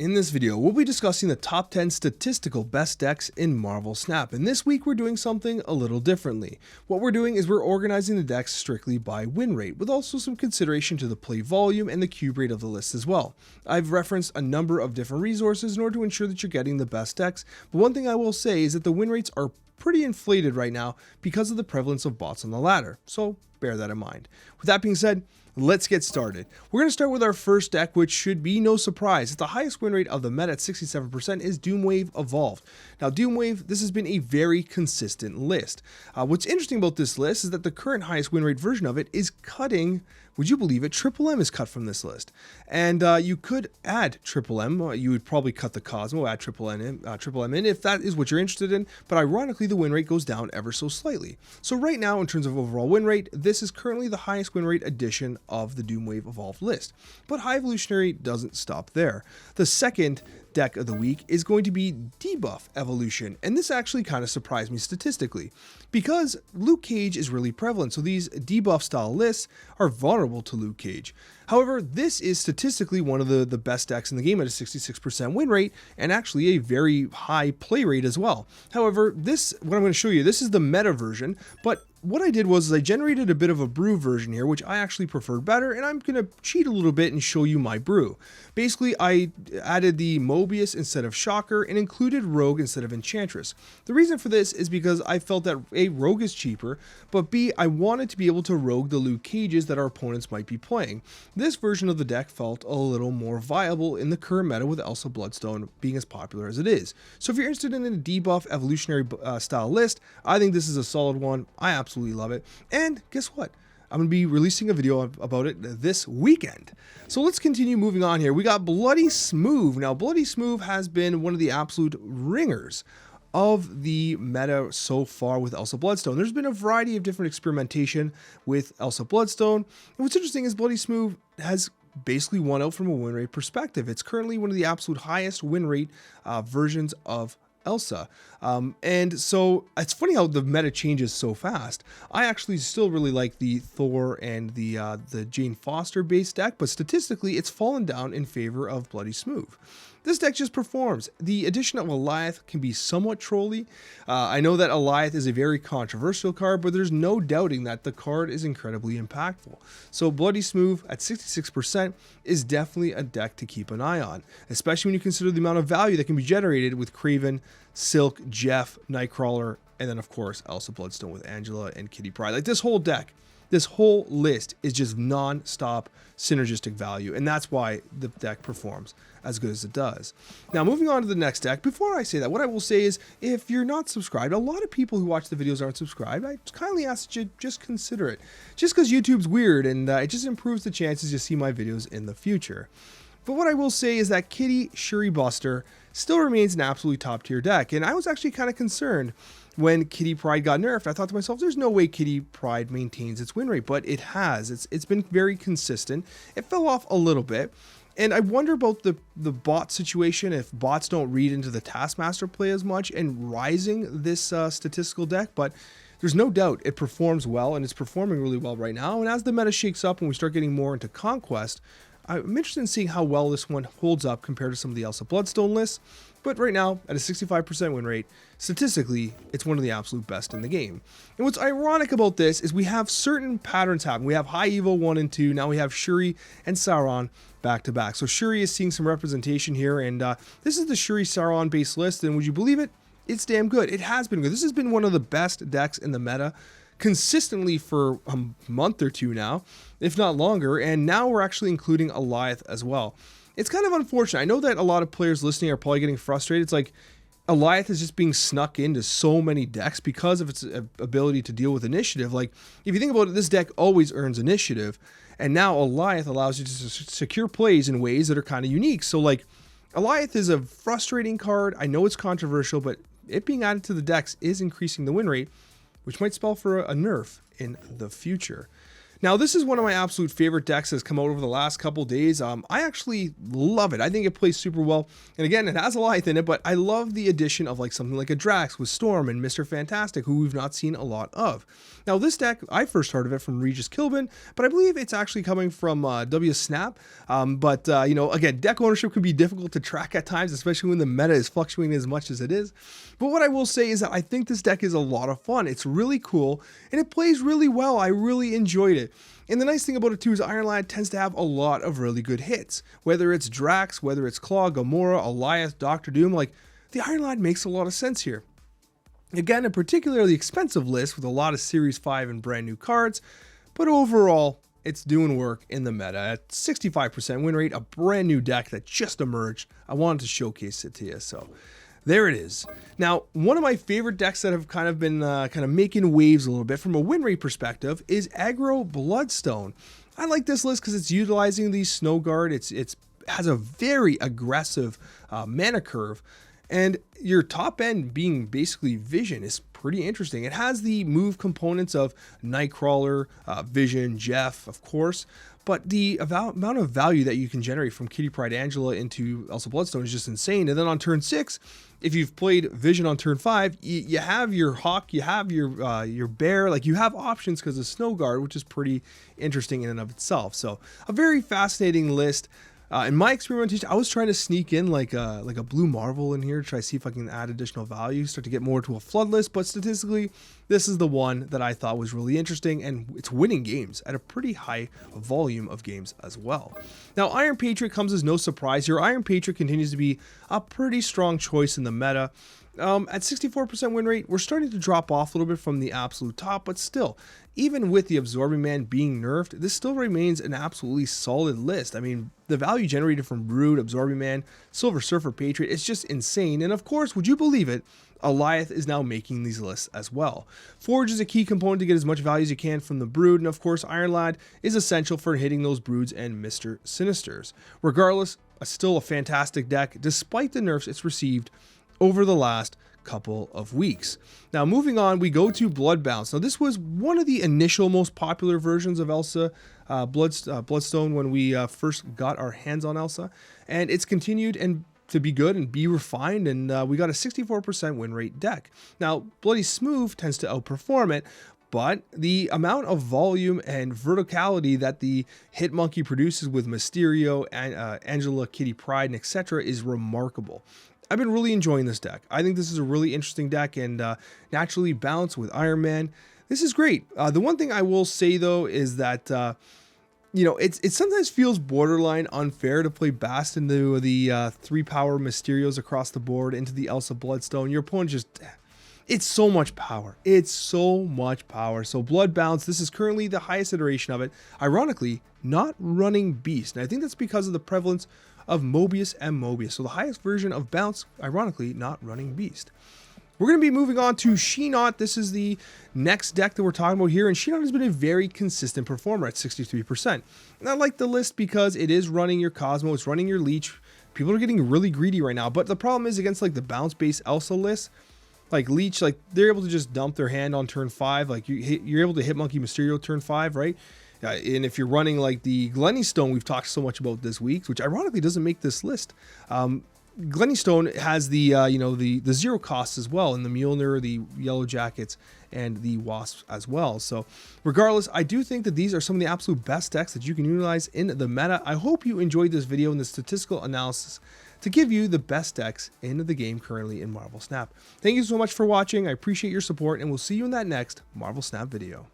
In this video, we'll be discussing the top 10 statistical best decks in Marvel Snap, and this week we're doing something a little differently. What we're doing is we're organizing the decks strictly by win rate, with also some consideration to the play volume and the cube rate of the list as well. I've referenced a number of different resources in order to ensure that you're getting the best decks, but one thing I will say is that the win rates are pretty inflated right now because of the prevalence of bots on the ladder, so bear that in mind. With that being said, let's get started. We're going to start with our first deck, which should be no surprise. It's the highest win rate of the meta at 67% is Doomwave Evolved. Now Doomwave, this has been a very consistent list. What's interesting about this list is that the current highest win rate version of it is cutting, would you believe it, Triple M is cut from this list. And you could add Triple M, you would probably cut the Cosmo, add Triple M in if that is what you're interested in, but ironically the win rate goes down ever so slightly. So right now in terms of overall win rate, this is currently the highest win rate edition of the Doomwave Evolved list. But High Evolutionary doesn't stop there. The second deck of the week is going to be Debuff Evolution, and this actually kind of surprised me statistically because Luke Cage is really prevalent, so these debuff style lists are vulnerable to Luke Cage. However, this is statistically one of the best decks in the game at a 66% win rate and actually a very high play rate as well. However, what I'm going to show you, this is the meta version, but what I did was I generated a bit of a brew version here, which I actually preferred better, and I'm going to cheat a little bit and show you my brew. Basically, I added the Mobius instead of Shocker and included Rogue instead of Enchantress. The reason for this is because I felt that A, Rogue is cheaper, but B, I wanted to be able to Rogue the Luke Cages that our opponents might be playing. This version of the deck felt a little more viable in the current meta with Elsa Bloodstone being as popular as it is. So if you're interested in a debuff evolutionary style list, I think this is a solid one. I absolutely love it. And guess what? I'm going to be releasing a video about it this weekend. So let's continue moving on here. We got Bloody Smooth. Now, Bloody Smooth has been one of the absolute ringers of the meta so far with Elsa Bloodstone. There's been a variety of different experimentation with Elsa Bloodstone. And what's interesting is Bloody Smooth has basically won out from a win rate perspective. It's currently one of the absolute highest win rate versions of Elsa. And so it's funny how the meta changes so fast. I actually still really like the Thor and the Jane Foster based deck, but statistically it's fallen down in favor of Bloody Smooth. This deck just performs. The addition of Alioth can be somewhat trolly. I know that Alioth is a very controversial card, but there's no doubting that the card is incredibly impactful. So Bloody Smooth at 66% is definitely a deck to keep an eye on, especially when you consider the amount of value that can be generated with Kraven, Silk, Jeff, Nightcrawler, and then of course Elsa Bloodstone with Angela and Kitty Pryde. Like this whole deck, this whole list is just non-stop synergistic value, and that's why the deck performs as good as it does. Now, moving on to the next deck, before I say that, what I will say is, if you're not subscribed, a lot of people who watch the videos aren't subscribed, I kindly ask that you just consider it. Just because YouTube's weird, and it just improves the chances you see my videos in the future. But what I will say is that Kitty Shuri Buster still remains an absolutely top tier deck, and I was actually kind of concerned when Kitty Pryde got nerfed. I thought to myself, there's no way Kitty Pryde maintains its win rate, but it has. It's been very consistent. It fell off a little bit, and I wonder about the bot situation, if bots don't read into the Taskmaster play as much and rising this statistical deck, but there's no doubt it performs well, and it's performing really well right now. And as the meta shakes up and we start getting more into Conquest, I'm interested in seeing how well this one holds up compared to some of the Elsa Bloodstone lists, but right now, at a 65% win rate, statistically, it's one of the absolute best in the game. And what's ironic about this is we have certain patterns happen. We have High Evo 1 and 2, now we have Shuri and Sauron back to back. So Shuri is seeing some representation here, and this is the Shuri Sauron based list, and would you believe it? It's damn good. It has been good. This has been one of the best decks in the meta consistently for a month or two now, if not longer, and now we're actually including Alioth as well. It's kind of unfortunate. I know that a lot of players listening are probably getting frustrated. It's like Alioth is just being snuck into so many decks because of its ability to deal with initiative. Like, if you think about it, this deck always earns initiative, and now Alioth allows you to secure plays in ways that are kind of unique. So like, Alioth is a frustrating card. I know it's controversial, but it being added to the decks is increasing the win rate, which might spell for a nerf in the future. Now, this is one of my absolute favorite decks that's come out over the last couple days. I actually love it. I think it plays super well. And again, it has a Goliath in it, but I love the addition of like something like a Drax with Storm and Mr. Fantastic, who we've not seen a lot of. Now, this deck, I first heard of it from Regis Kilbin, but I believe it's actually coming from W Snap. You know, again, deck ownership can be difficult to track at times, especially when the meta is fluctuating as much as it is. But what I will say is that I think this deck is a lot of fun. It's really cool, and it plays really well. I really enjoyed it. And the nice thing about it too is Iron Lad tends to have a lot of really good hits. Whether it's Drax, whether it's Claw, Gamora, Elias, Doctor Doom, like the Iron Lad makes a lot of sense here. Again, a particularly expensive list with a lot of Series 5 and brand new cards, but overall, it's doing work in the meta. At 65% win rate, a brand new deck that just emerged. I wanted to showcase it to you, so there it is. Now, one of my favorite decks that have kind of been making waves a little bit from a win rate perspective is Aggro Bloodstone. I like this list because it's utilizing the Snow Guard. It has a very aggressive mana curve, and your top end being basically Vision is pretty interesting. It has the move components of Nightcrawler, Vision, Jeff, of course, but the amount of value that you can generate from Kitty Pryde Angela into Elsa Bloodstone is just insane. And then on turn 6, if you've played Vision on turn 5, you have your Hawk, you have your Bear, like you have options because of Snow Guard, which is pretty interesting in and of itself. So a very fascinating list. In my experimentation, I was trying to sneak in like a blue Marvel in here to try to see if I can add additional value, start to get more to a flood list, but statistically, this is the one that I thought was really interesting, and it's winning games at a pretty high volume of games as well. Now, Iron Patriot comes as no surprise here. Iron Patriot continues to be a pretty strong choice in the meta. At 64% win rate, we're starting to drop off a little bit from the absolute top, but still, even with the Absorbing Man being nerfed, this still remains an absolutely solid list. I mean, the value generated from Brood, Absorbing Man, Silver Surfer, Patriot, it's just insane. And of course, would you believe it, Goliath is now making these lists as well. Forge is a key component to get as much value as you can from the Brood, and of course, Iron Lad is essential for hitting those Broods and Mr. Sinisters. Regardless, still a fantastic deck, despite the nerfs it's received over the last couple of weeks. Now, moving on, we go to Blood Bounce. Now, this was one of the initial most popular versions of Elsa Bloodstone when we first got our hands on Elsa, and it's continued and to be good and be refined, and we got a 64% win rate deck. Now, Bloody Smooth tends to outperform it, but the amount of volume and verticality that the Hitmonkey produces with Mysterio, Angela, Kitty Pryde, and etc. is remarkable. I've been really enjoying this deck. I think this is a really interesting deck, and naturally balanced with Iron Man. This is great. The one thing I will say though is that you know, it sometimes feels borderline unfair to play Bast into the 3 power Mysterios across the board into the Elsa Bloodstone. Your opponent just, it's so much power. It's so much power. So Blood Bounce, this is currently the highest iteration of it. Ironically, not running Beast. And I think that's because of the prevalence of Mobius and Mobius. So the highest version of Bounce, ironically, not running Beast. We're going to be moving on to She-Not. This is the next deck that we're talking about here, and She-Not has been a very consistent performer at 63%. And I like the list because it is running your Cosmo, it's running your Leech. People are getting really greedy right now, but the problem is against like the bounce-based Elsa list, like Leech, like they're able to just dump their hand on turn 5. Like you're able to hit Monkey Mysterio turn 5, right? And if you're running like the Glenny Stone we've talked so much about this week, which ironically doesn't make this list. Glenny Stone has the you know, the 0 costs as well, and the Mjolnir, the Yellow Jackets, and the Wasps as well. So regardless, I do think that these are some of the absolute best decks that you can utilize in the meta. I hope you enjoyed this video and the statistical analysis to give you the best decks in the game currently in Marvel Snap. Thank you so much for watching. I appreciate your support, and we'll see you in that next Marvel Snap video.